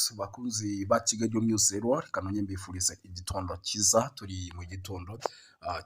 Yes, bakunzi ba Kigali News rero reka nonye mbifuriza igitondo cyiza. Turi mu gitondo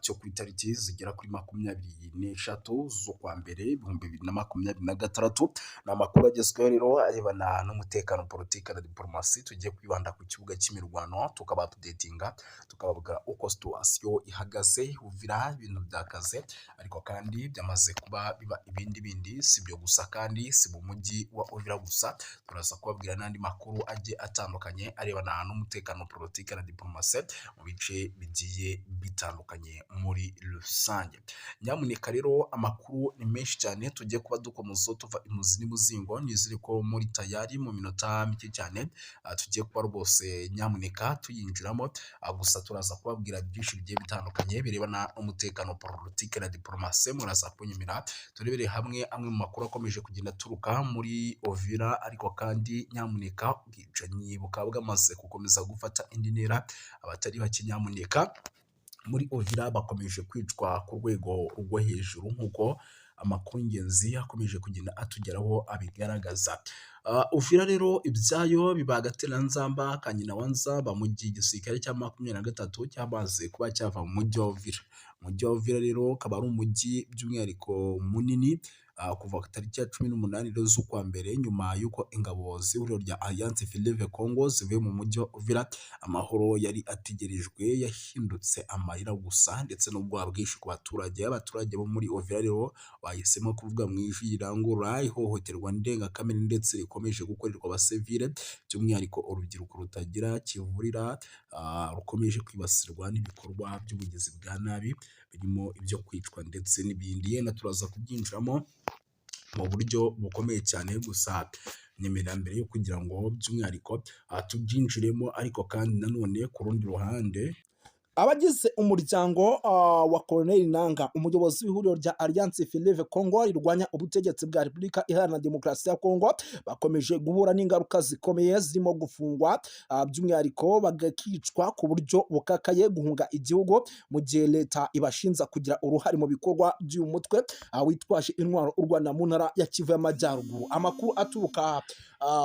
cyo ku itariki zigera kuri 23 z'ukwa mbere 2026. Ni amakuru agezweho rero arebana n'umutekano, politiki na diplomasi. Tugiye kwibanda ku kibuga cy'imirwano tukaba updatinga, tukabavuga uko situation ihagaze Uvira. Ibintu byakaze ariko kandi byamaze kuba biba ibindi si byo gusa, kandi si mu mujyi wa Uvira gusa. Turaza kubabwira n'andi makuru agiye atandukanye arebana n'umutekano, politiki na diplomasi mu bice bigiye bitandukanye muri rusange. Nyamuneka rero amakuru ni menshi cyane tugiye kuba dukomoza tuva imuzi n'imuzingo. Nizere ko muri tayari mu minota mike cyane tugiye kuba rwose nyamuneka tuyinjiramo. Gusa turaza kubabwira byinshi bigiye bitandukanye birebana n'umutekano, politiki na diplomasi. Muraza kunyemera turebere hamwe amwe mu makuru akomeje kugenda aturuka muri Uvira, ariko kandi nyamuneka ubwicanyi bukaba bwamaze gukomeza gufata indi ntera. Abatari bake nyamuneka muri Uvira bakomeje kwicwa ku rwego rwo hejuru, nk'uko amakuru y'ingenzi akomeje kugenda atugeraho abigaragaza. Uvira rero ibyayo biba agateranzamba ka nyina wa nzamba mu gihe igisirikare cya 23 cyamaze kuba cyava mu mujyi wa Uvira. Umujyi wa Uvira rero ukaba ari umujyi by'umwihariko munini kuva ku tariki ya 18 z'ukwa mbere, nyuma y'uko ingabo z'ihuriro rya Alliance Fleuve Congo zivuye mu mujyi wa Uvira. Amahoro yari ategerejwe yahindutse amarira gusa, ndetse n'ubwoba bwinshi ku baturage. Abaturage bo muri Uvira rero bahisemo kuvuga mu ijwi rirangurura ihohoterwa ndengakamere ndetse rikomeje gukorerwa abasivile, by'umwihariko urubyiruko rutagira kivurira rukomeje kwibasirwa n'ibikorwa by'ubugizi bwa nabi, birimo ibyo kwicwa ndetse n'ibindi. Yenda turaza kubyinjiramo mu buryo bukomeye cyane, gusa nyemerera mbere yo kugira ngo by'umwihariko tubyinjiremo, ariko kandi nanone ku rundi ruhande abagize umuryango wa Colonel Nanga, umuyobozi w'ihuriro rya Alliance Fleuve Congo rirwanya ubutegetsi bwa Repubulika Iharanira Demokarasi ya Congo, bakomeje guhura n'ingaruka zikomeye zirimo gufungwa, by'umwihariko bagakicwa ku buryo bukakaye, guhunga igihugu mu gihe leta ibashinza kugira uruhare mu bikorwa by'uyu mutwe witwaje intwaro u Rwanda mu ntara ya Kivu y'Amajyaruguru. Amakuru aturuka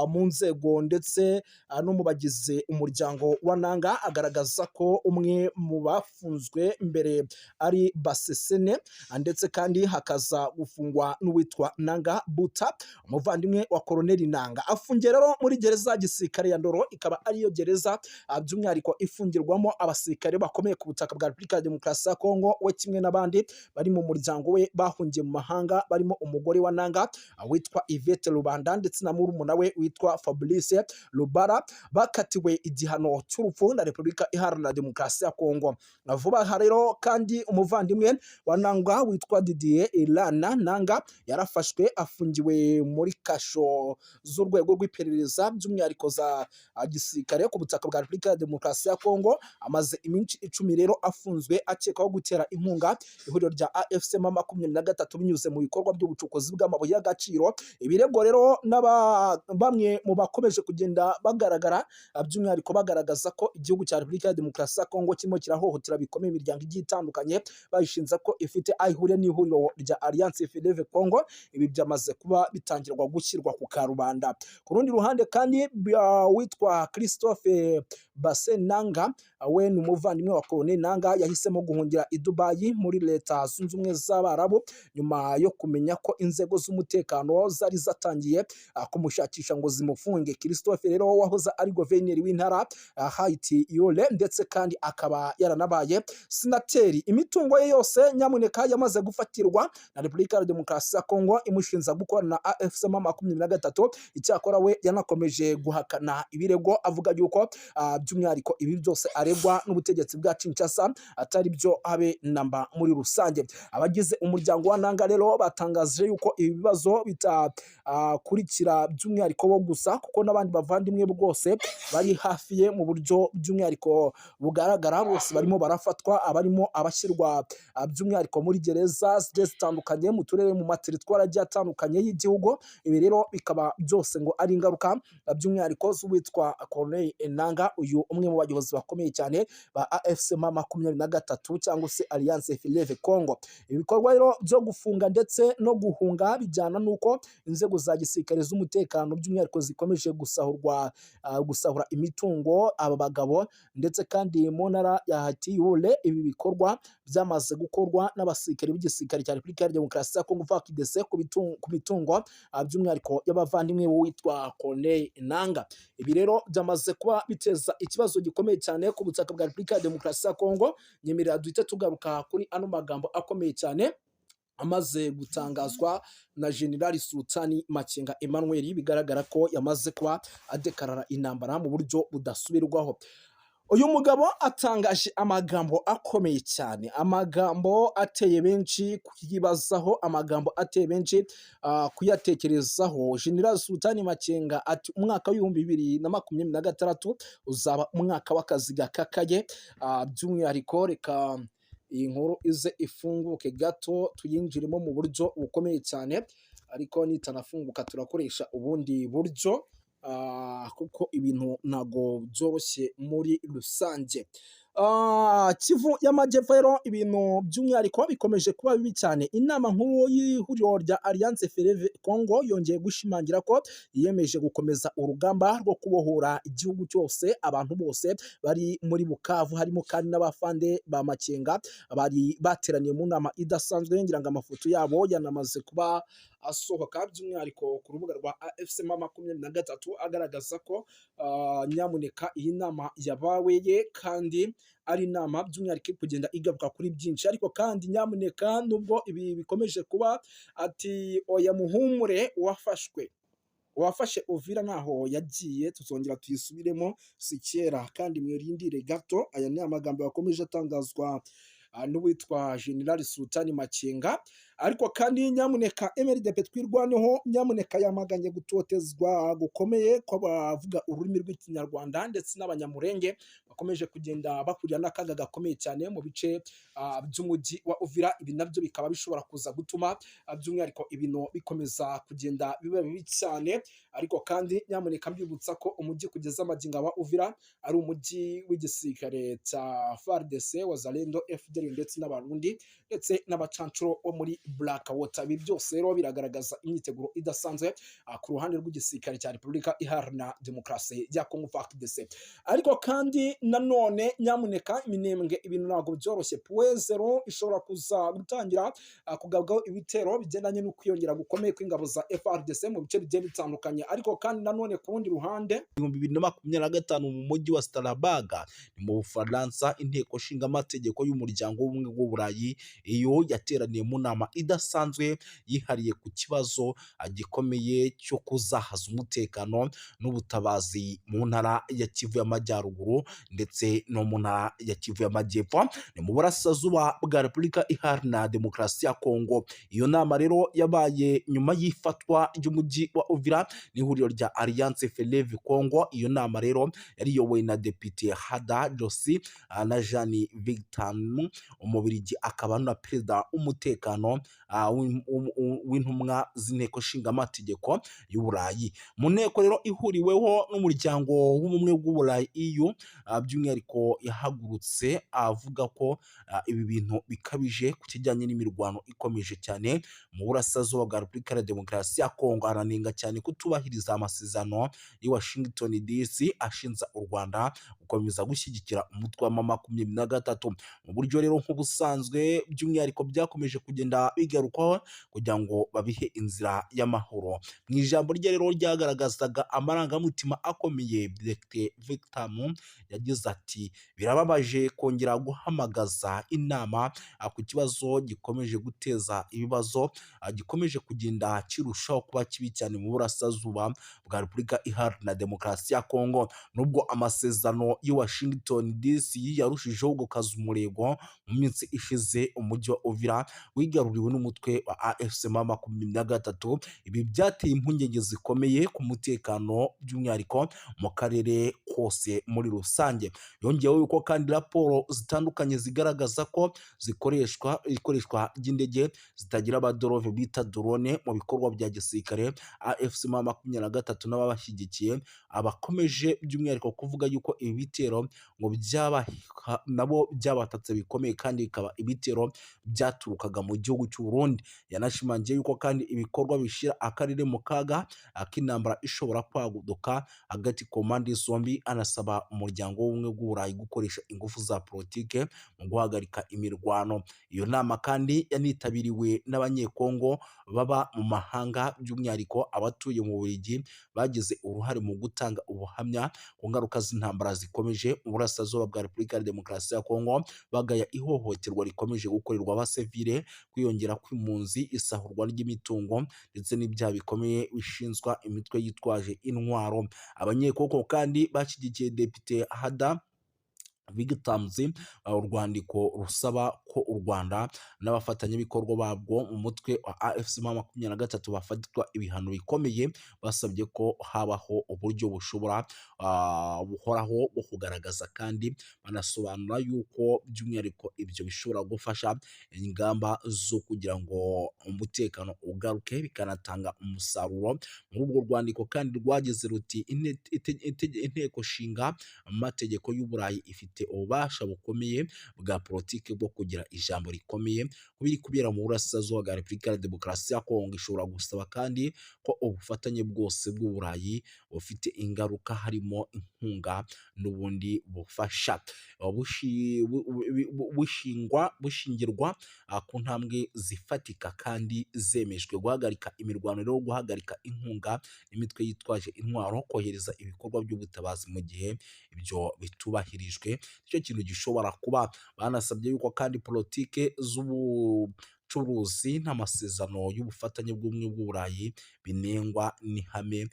mu nzego ndetse no mu bagize umuryango wa Nanga agaragaza ko umwe mu bafunzwe mbere ari Basesene, ndetse kandi hakaza gufungwa n'uwitwa Nanga Buta, umuvandimwe wa Colonel Nanga. Afungiye rero muri gereza ya gisirikare ya Ndoro, ikaba ariyo gereza by'umwihariko ifungirwamo abasirikare bakomeye ku butaka bwa Repubulika ya Demokarasi ya Kongo. We kimwe n'abandi bari mu muryango we bahungiye mu mahanga, barimo umugore wa Nanga witwa Yvette Rubanda ndetse na murumuna we witwa Fabrice Rubara, bakatiwe igihano cy'urupfu na Repubulika Iharanira Demokarasi ya Kongo. Vuba aha rero kandi umuvandimwe wa Nanga witwa Didier Ilana Nanga yarafashwe, afungiwe muri kasho z'urwego rw'iperereza by'umwihariko za gisirikare ku butaka bwa Repubulika ya Demokarasi ya Kongo. Amaze iminsi 10 rero afunzwe akekwaho gutera inkunga ihuriro rya AFC M23 binyuze mu bikorwa by'ubucukuzi bw'amabuye y'agaciro. Ibirego rero bamwe mu bakomeje kugenda bagaragara by'umwihariko bagaragaza ko igihugu cya Repubulika ya Demokarasi ya Kongo kirimo kirahohotera bikomeye imiryango igiye itandukanye, bayishinza ko ifite ayihure n'ihuriro rya Alliance Fleuve Congo. Ibi byamaze kuba bitangirwa gushyirwa ku karubanda. Ku rundi ruhande kandi witwa Christophe Basenanga, we ni umuvandimwe wa Colonel Nanga, yahisemo guhungira i Dubai muri Leta Zunze Ubumwe z'Abarabu nyuma yo kumenya ko inzego z'umutekano zari zatangiye kumushakisha ngo zimufunge. Christophe rero wahoze ari guverineri w'intara Haiti Yole, ndetse kandi akaba yaranabaye senateri. Imitungo ye yose nyamuneka yamaze gufatirwa na Repubulika ya Demokarasi ya Kongo imushinza gukorana na AFC M23. Icyakora we yanakomeje guhakana ibirego, avuga yuko by'umwihariko ibi byose aregwa n'ubutegetsi bwa Kinshasa atari byo habe namba muri rusange. Abagize umuryango wa Nanga rero batangaje yuko ibi bibazo bitakurikira by'umwihariko bo gusa, kuko n'abandi bavandimwe bwose bari hafi ye mu buryo by'umwihariko bugaragara. Bose barimo barafatwa, abarimo abashyirwa by'umwihariko muri gereza zitandukanye mu turere, mu materitwari agiye atandukanye y'igihugu. Ibi rero bikaba byose ngo ari ingaruka by'umwihariko z'uwitwa Colonel Nanga, uyu uyu umwe mu bayobozi bakomeye cyane ba AFC makumyabiri na gatatu cyangwa se Alliance Fleuve Congo. Ibikorwa rero byo gufunga ndetse no guhunga bijyana n'uko inzego za gisirikare z'umutekano by'umwihariko zikomeje gusahura imitungo aba bagabo, ndetse kandi mu ntara ya Hatiyule ibi bikorwa byamaze gukorwa n'abasirikare b'igisirikare cya Repubulika ya Demokarasi ya Kongo FARDC ku mitungo by'umwihariko y'abavandimwe witwa Corneille Nangaa. Ibi rero byamaze kuba biteza ikibazo gikomeye cyane ku butaka bwa Repubulika ya Demokarasi ya Kongo. Nyemerera duhite tugaruka kuri ano magambo akomeye cyane amaze gutangazwa na General Sultani Makenga Emmanuel, bigaragara ko yamaze kuba adekarara intambara mu buryo budasubirwaho. Uyu mugabo atangaje amagambo akomeye cyane, amagambo ateye benshi kuyibazaho, amagambo ateye benshi kuyatekerezaho. General Sultani Makenga ati umwaka w'ibihumbi 2026 uzaba umwaka w'akazi gakakaye. By'umwihariko reka iyi nkuru ize ifunguke gato tuyinjiremo mu buryo bukomeye cyane, ariko nitanafunguka turakoresha ubundi buryo kuko ibintu ntago byoroshye muri rusange. Kivu y'Amajyepfo rero ibintu by'umwihariko bikomeje kuba bibi cyane. Inama nkuru y'ihuriro rya Alliance Fleuve Congo yongeye gushimangira ko yiyemeje gukomeza urugamba rwo kubohora igihugu cyose. Abantu bose bari muri Bukavu harimo kandi n'abafande ba Makenga bari bateraniye mu nama idasanzwe, ngira ngo amafoto yabo yanamaze kuba asohoka by'umwihariko ku rubuga rwa AFC makumyabiri na gatatu agaragaza ko nyamuneka iyi nama yabaye kandi ari inama by'umwihariko kugenda igaruka kuri byinshi, ariko kandi nyamuneka nubwo ibi bikomeje kuba ati oya muhumure uwafashe Uvira naho yagiye, tuzongera tuyisubiremo si kera kandi mwirindire gato. Aya ni amagambo yakomeje atangazwa n'uwitwa General Sultani Makenga. Ariko kandi nyamuneka MRDP twirwaneho, nyamuneka yamaganye gutotezwa gukomeye kw'abavuga ururimi rw'ikinyarwanda ndetse n'abanyamurenge bakomeje kugenda bakurira n'akaga gakomeye cyane mu bice by'umujyi wa Uvira. Ibi nabyo bikaba bishobora kuza gutuma by'umwihariko ibintu bikomeza kugenda biba bibi cyane. Ariko kandi nyamuneka mbibutsa ko umujyi kugeza amagingo wa Uvira ari umujyi w'igisirikare cya FARDC, Wazalendo, FDL ndetse n'abarundi ndetse n'abacancuro bo muri Black Water. Ibi byose rero biragaragaza imyiteguro idasanzwe ku ruhande rw'igisirikare cya Repubulika Iharanira Demokarasi ya Kongo FARDC. Ariko kandi nanone nyamuneka iminembwe ibintu ntabwo byoroshye. Puezero ishobora kuza gutangira kugabwaho ibitero bigendanye no kwiyongera gukomeye kw'ingabo za FARDC mu bice bigiye bitandukanye. Ariko kandi nanone ku rundi ruhande 2025 mu mujyi wa Starabaga ni mu Bufaransa, inteko nshinga amategeko y'umuryango w'ubumwe bw'Uburayi iyo yateraniye mu nama idasanzwe yihariye ku kibazo gikomeye cyo kuzahaza umutekano n'ubutabazi mu ntara ya Kivu y'Amajyaruguru ndetse no mu ntara ya Kivu y'Amajyepfo ni mu burasirazuba bwa Repubulika Iharanira Demokarasi ya Kongo. Iyo nama rero yabaye nyuma y'ifatwa ry'umujyi wa Uvira n'ihuriro rya Alliance Fleuve Congo. Iyo nama rero yariyobowe na Depite Hada Josi na Jean Victor Umubirigi, akaba na perezida w'umutekano w'intumwa z'inteko nshinga amategeko y'Uburayi. Mu nteko rero ihuriweho n'umuryango w'ubumwe bw'Uburayi EU, by'umwihariko yahagurutse avuga ko ibi bintu bikabije ku kijyanye n'imirwano ikomeje cyane mu burasirazuba bwa Repubulika ya Demokarasi ya Kongo. Aranenga cyane kutubahiriza amasezerano i Washington DC ashinza u Rwanda gukomeza gushyigikira umutwe wa M23 mu buryo rero nk'ubusanzwe by'umwihariko byakomeje kugenda bigarukwaho kugira ngo babihe inzira y'amahoro. Mu ijambo rye rero ryagaragazaga amarangamutima akomeye, Dr Victor yagize ati birababaje kongera guhamagaza inama ku kibazo gikomeje guteza ibibazo, gikomeje kugenda kirushaho kuba kibi cyane mu burasirazuba bwa Repubulika Iharanira Demokarasi ya Kongo. Nubwo amasezerano i Washington DC yarushijeho gukaza umurego mu minsi ishize, umujyi wa Uvira wigaruriwe n'umutwe wa AFC M23. Ibi byateye impungenge zikomeye ku mutekano by'umwihariko mu karere hose muri rusange. Yongeyeho yuko kandi raporo zitandukanye zigaragaza ko ikoreshwa ry'indege zitagira abadorove bita drone mu bikorwa bya gisirikare. AFC M23 n'ababashyigikiye abakomeje by'umwihariko kuvuga yuko ibi bitero ngo nabo byabatatse bikomeye kandi bikaba ibitero byaturukaga mu gihugu cy'u Burundi. Yanashimangiye yuko kandi ibikorwa bishyira akarere mu kaga ak'intambara ishobora kwaduka hagati ku mpande zombi, anasaba umuryango w'ubumwe bw'Uburayi gukoresha ingufu za politike mu guhagarika imirwano. Iyo nama kandi yanitabiriwe n'abanyekongo baba mu mahanga by'umwihariko abatuye mu Bubiligi bagize uruhare mu gutanga ubuhamya ku ngaruka z'intambara zikomeje mu burasirazuba bwa Repubulika ya Demokarasi ya Kongo, bagaya ihohoterwa rikomeje gukorerwa abasivile, kwiyongera kw'impunzi, isahurwa ry'imitungo ndetse n'ibyaha bikomeye bishinzwa imitwe yitwaje intwaro. Abanyekongo kandi bashyigikiye Depite Hada Vigtamzi urwandiko rusaba ko u Rwanda n'abafatanyabikorwa babwo mu mutwe wa AFC M23 bafatirwa ibihano bikomeye, basabye ko habaho uburyo buhoraho bwo kugaragaza kandi banasobanura yuko by'umwihariko ibyo bishobora gufasha ingamba zo kugira ngo umutekano ugaruke bikanatanga umusaruro. Muri urwo rwandiko kandi rwagize ruti inteko nshinga amategeko y'Uburayi ifite ububasha bukomeye bwa politiki bwo kugira ijambo rikomeye kubiri kubera mu burasirazuba bwa Repubulika ya Demokarasi ya Kongo. Ishobora gusaba kandi ko ubufatanye bwose bw'Uburayi bufite ingaruka harimo inkunga n'ubundi bufasha bushingirwa ku ntambwe zifatika kandi zemejwe, guhagarika imirwano no guhagarika inkunga n'imitwe yitwaje intwaro, kohereza ibikorwa by'ubutabazi mu gihe ibyo bitubahirijwe. Icyo kintu gishobora kuba. Banasabye yuko kandi politike z'ubucuruzi n'amasezerano y'ubufatanye bw'ubumwe bw'Uburayi binengwa n'ihame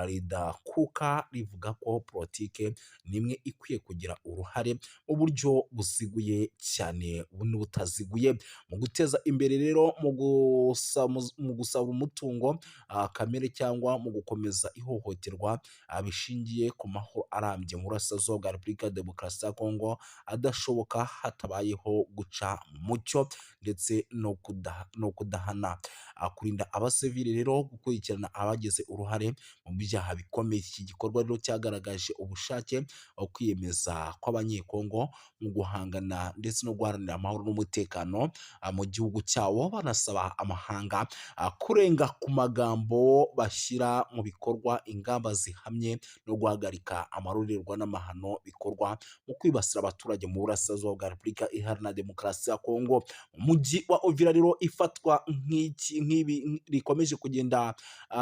ridakuka rivuga ko politike nimwe ikwiye kugira uruhare mu buryo buziguye cyane n'ubutaziguye mu guteza imbere rero mu gusaba umutungo kamere cyangwa mu gukomeza ihohoterwa bishingiye ku mahoro arambye mu burasirazuba bwa Repubulika ya Demokarasi ya Kongo adashoboka hatabayeho guca mucyo ndetse no kudahana. Kurinda abasivili rero, gukurikirana abagize uruhare mu byaha bikomeye. Iki gikorwa rero cyagaragaje ubushake kwiyemeza kw'abanyekongo mu guhangana ndetse no guharanira amahoro n'umutekano mu gihugu cyabo, banasaba amahanga kurenga ku magambo bashyira mu bikorwa ingamba zihamye no guhagarika amarorerwa n'amahano bikorwa mu kwibasira abaturage mu burasirazuba bwa Repubulika Iharanira Demokarasi ya Kongo. Umujyi wa Uvira rero ifatwa nk'ibi rikomeje kugenda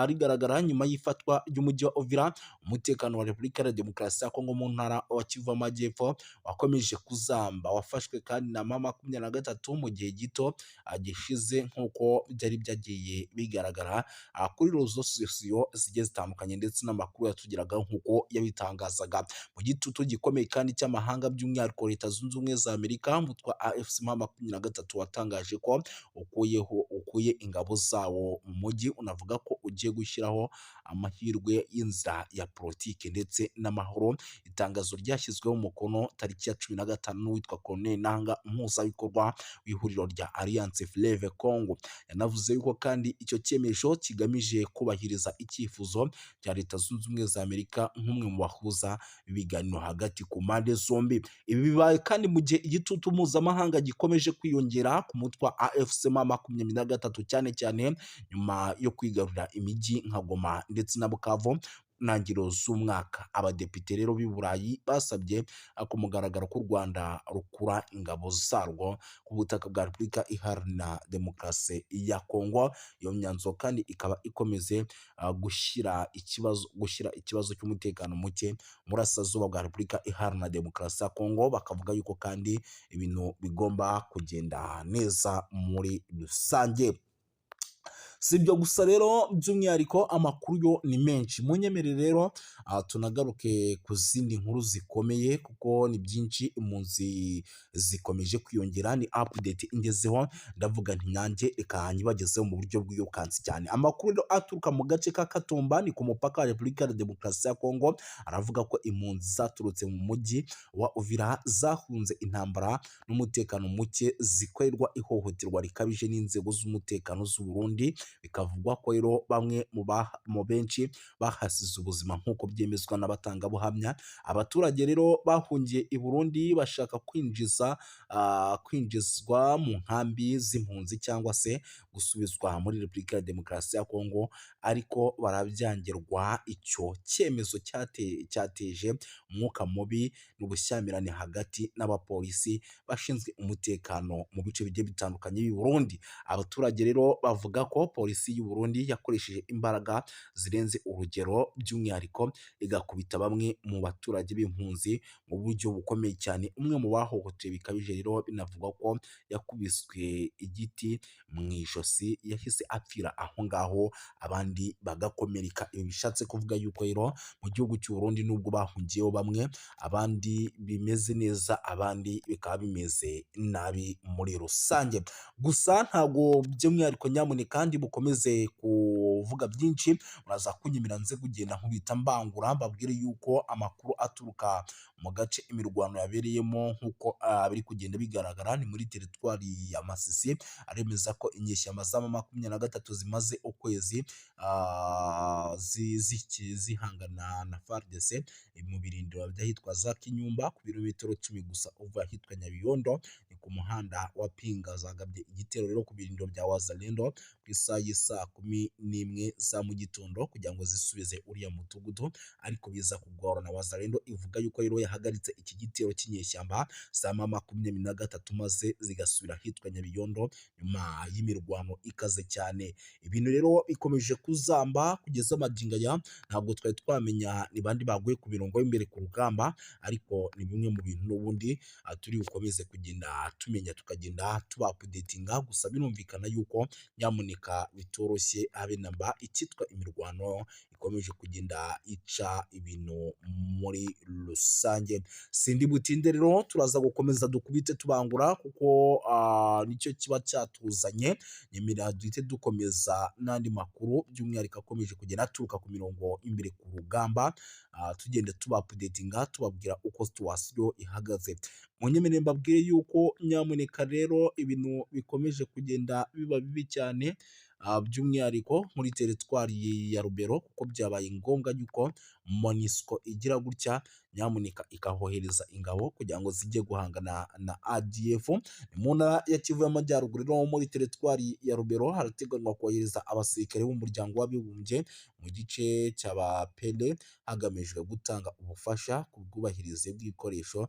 rigaragara nyuma y'ifatwa ry'umujyi wa Uvira. Umutekano wa Repubulika ya Demokarasi ya Kongo mu ntara wa Kivu y'Amajyepfo wakomeje kuzamba, wafashwe kandi na M23 mu gihe gito gishize nk'uko byari byagiye bigaragara kuri rezo sosiyo zigiye zitandukanye ndetse n'amakuru yatugeraga nk'uko yabitangazaga. Mu gitutu gikomeye kandi cy'amahanga by'umwihariko Leta Zunze Ubumwe za Amerika, umutwe wa AFC M23 watangaje ko ukuye ingabo zawo mu mujyi, unavuga ko ugiye gushyiraho amahirwe y'inzira ya politiki ndetse n'amahoro. Itangazo ryashyizweho umukono tariki ya 15 n'uwitwa Colonel Nanga, umuhuzabikorwa w'ihuriro rya Alliance Fleuve Congo. Yanavuze yuko kandi icyo cyemezo kigamije kubahiriza icyifuzo cya Leta Zunze Ubumwe za Amerika nk'umwe mu bahuza ibiganiro hagati ku mpande zombi. Ibi bibaye kandi mu gihe igitutu mpuzamahanga gikomeje kwiyongera ku mutwe wa AFC M23 cyane cyane nyuma yo kwigarurira imijyi nka Goma ndetse na Bukavu ntangiriro z'umwaka. Abadepite rero b'i Burayi basabye ku mugaragaro ko u Rwanda rukura ingabo zarwo ku butaka bwa Repubulika Iharanira Demokarasi ya Kongo. Iyo myanzuro kandi ikaba ikomeze gushyira ikibazo cy'umutekano muke mu burasirazuba bwa Repubulika Iharanira Demokarasi ya Kongo. Bakavuga yuko kandi ibintu bigomba kugenda neza muri rusange. Si ibyo gusa rero, by'umwihariko amakuru yo ni menshi. Munyemere rero tunagaruke ku zindi nkuru zikomeye kuko ni byinshi, impunzi zikomeje kwiyongera, ni update ingezeho, ndavuga nti nanjye reka nyibagezeho mu buryo bw'iyokansi cyane. Amakuru rero aturuka mu gace ka Katumba, ni ku mupaka wa Repubulika ya Demokarasi ya Kongo, aravuga ko impunzi zaturutse mu mujyi wa Uvira zahunze intambara n'umutekano muke, zikorerwa ihohoterwa rikabije n'inzego z'umutekano z'u Burundi. Bikavugwa ko rero bamwe mu benshi bahasize ubuzima nk'uko byemezwa n'abatangabuhamya. Abaturage rero bahungiye i Burundi bashaka kwinjizwa mu nkambi z'impunzi cyangwa se gusubizwa muri Repubulika ya Demokarasi ya Kongo, ariko barabyangirwa. Icyo cyemezo cyateje umwuka mubi n'ubushyamirane hagati n'abapolisi bashinzwe umutekano mu bice bigiye bitandukanye by'u Burundi. Abaturage rero bavuga ko polisi y'u Burundi yakoresheje imbaraga zirenze urugero, by'umwihariko igakubita bamwe mu baturage b'impunzi mu buryo bukomeye cyane. Umwe mu bahohotewe bikabije rero binavugwa ko yakubiswe igiti mu ijosi, yahise apfira aho ngaho, abandi bagakomereka. Ibi bishatse kuvuga yuko rero mu gihugu cy'u Burundi nubwo bahungiyeho bamwe, abandi bimeze neza, abandi bikaba bimeze nabi muri rusange. Gusa ntabwo by'umwihariko nyamuneka kandi bukomeze kuvuga byinshi, muraza kunyemera nze kugenda nkubita mbangura mbabwire yuko amakuru aturuka mu gace imirwano yabereyemo nk'uko biri kugenda bigaragara, ni muri teritwari ya Masisi, aremeza ko inyeshyamba za M23 zimaze ukwezi zihangana na FARDC mu birindiro by'ahitwa za Kinyumba, ku birometero 10 gusa uva ahitwa Nyabiyondo, ni ku muhanda wa Pinga. Zagabye igitero rero ku birindiro bya Wazalendo ku isaha y'isa 11 za mu gitondo kugira ngo zisubize uriya mudugudu, ariko biza kugorana. Wazalendo ivuga yuko rero yahagaritse iki gitero cy'inyeshyamba za M23 maze zigasubira ahitwa Nyabiyondo nyuma y'imirwano ikaze cyane. Ibintu rero bikomeje kuzamba kugeza amagingo aya, ntabwo twari twamenya ni bandi baguye ku mirongo y'imbere ku rugamba, ariko ni bimwe mu bintu n'ubundi turi bukomeze kugenda tumenya, tukagenda tuba updatinga. Gusa birumvikana yuko nyamuneka bitoroshye habe namba, icyitwa imirwano ikomeje kugenda ica ibintu muri rusange. Sindi butinde rero, turaza gukomeza dukubite tubangura kuko nicyo kiba cyatuzanye. Nyemera duhite dukomeza n'andi makuru by'umwihariko akomeje kugenda aturuka ku mirongo imbere ku rugamba, tugenda tuba updatinga tubabwira uko situwasiyo ihagaze. Munyemerere mbabwire yuko nyamuneka rero ibintu bikomeje kugenda biba bibi cyane, by'umwihariko muri teritwari ya Rubero, kuko byabaye ngombwa yuko MONUSCO igira gutya nyamuneka ikahohereza ingabo kugira ngo zijye guhangana na ADF. Mu ntara ya Kivu y'Amajyaruguru rero muri teritwari ya Rubero harateganywa kohereza abasirikare b'umuryango w'abibumbye mu gice cy'abapele, hagamijwe gutanga ubufasha ku bwubahirize bw'ibikoresho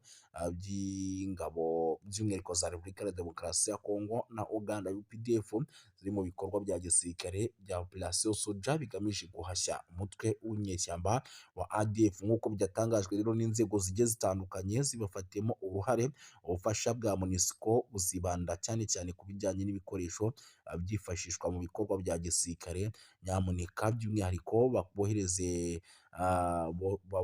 by'ingabo by'umwihariko za Repubulika ya Demokarasi ya Kongo na Uganda UPDF ziri mu bikorwa bya gisirikare bya Operation Soja bigamije guhashya umutwe w'inyeshyamba wa ADF. Nk'uko byatangajwe rero n'inzego zigiye zitandukanye zibafatiyemo uruhare, ubufasha bwa MONUSCO buzibanda cyane cyane ku bijyanye n'ibikoresho byifashishwa mu bikorwa bya gisirikare. Nyamuneka by'umwihariko babohereze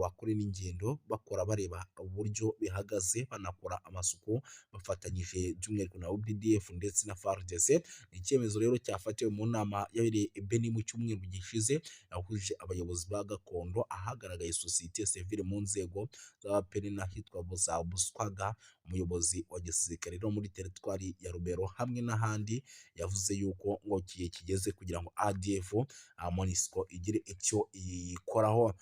bakore n'ingendo bakora bareba uburyo bihagaze, banakora amasuku bafatanyije by'umwihariko na UPDF ndetse na FARDC. Ni icyemezo rero cyafatiwe mu nama yabereye Beni mu cyumweru gishize, yahuje abayobozi ba gakondo, ahagaragaye sosiyete sivile mu nzego z'abapene n'ahitwa za Buswaga, umuyobozi wa gisirikare rero muri teritwari ya Rubero hamwe n'ahandi. Yavuze yuko ngo kigeze kugira ngo ADF MONUSCO igire icyo ikoraho.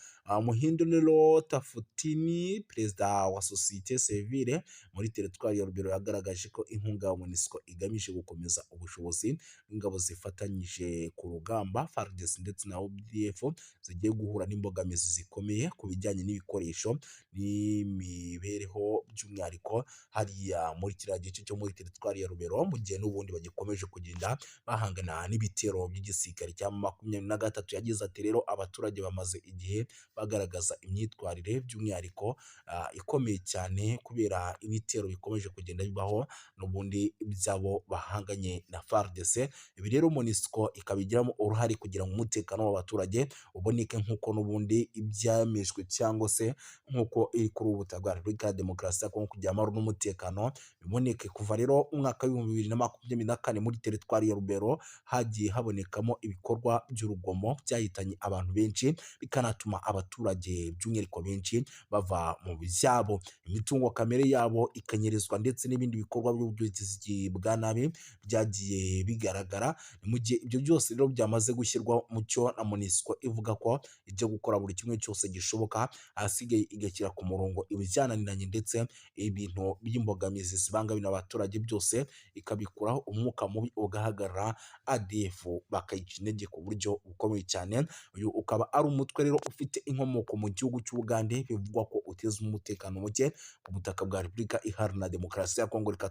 Muhindo rero Tafutini, perezida wa sosiyete sivile muri teritwari ya Rubero, yagaragaje ko inkunga ya MONUSCO igamije gukomeza ubushobozi bw'ingabo zifatanyije ku rugamba FARDC ndetse na UPDF zigiye guhura n'imbogamizi zikomeye ku bijyanye n'ibikoresho n'imibereho, by'umwihariko hariya muri kiriya gice cyo muri teritwari ya Rubero, mu gihe n'ubundi bagikomeje kugenda bahangana n'ibitero by'igisirikare cya M23. Yagize ati rero abaturage bamaze igihe bagiye bagaragaza imyitwarire by'umwihariko ikomeye cyane kubera ibitero bikomeje kugenda bibaho n'ubundi byabo bahanganye na FARDC. Ibi rero MONUSCO ikabigiramo uruhare kugira ngo umutekano w'abaturage uboneke nk'uko n'ubundi ibyamejwe cyangwa se nk'uko iri kuri ubu butaka bwa Repubulika ya Demokarasi ya Kongo kugira amahoro n'umutekano biboneke. Kuva rero umwaka w'ibihumbi 2024 muri teritwari ya Rubero hagiye habonekamo ibikorwa by'urugomo byahitanye abantu benshi bikanatuma abaturage by'umwihariko benshi bava mu byabo, imitungo kamere yabo ikanyerezwa ndetse n'ibindi bikorwa by'ubugizi bwa nabi byagiye bigaragara. Mu gihe ibyo byose rero byamaze gushyirwa mu cyo na MONUSCO ivuga ko ijya gukora buri kimwe cyose gishoboka, ahasigaye igashyira ku murongo ibijyananiranye ndetse ibintu by'imbogamizi zibangamira abaturage byose ikabikuraho, umwuka mubi ugahagarara, ADF bakayica intege ku buryo bukomeye cyane. Uyu ukaba ari umutwe rero ufite inkomoko mu gihugu cy'Ubugande, bivugwa ko uteza umutekano muke ku butaka bwa Repubulika Iharanira Demokarasi ya Kongo. Reka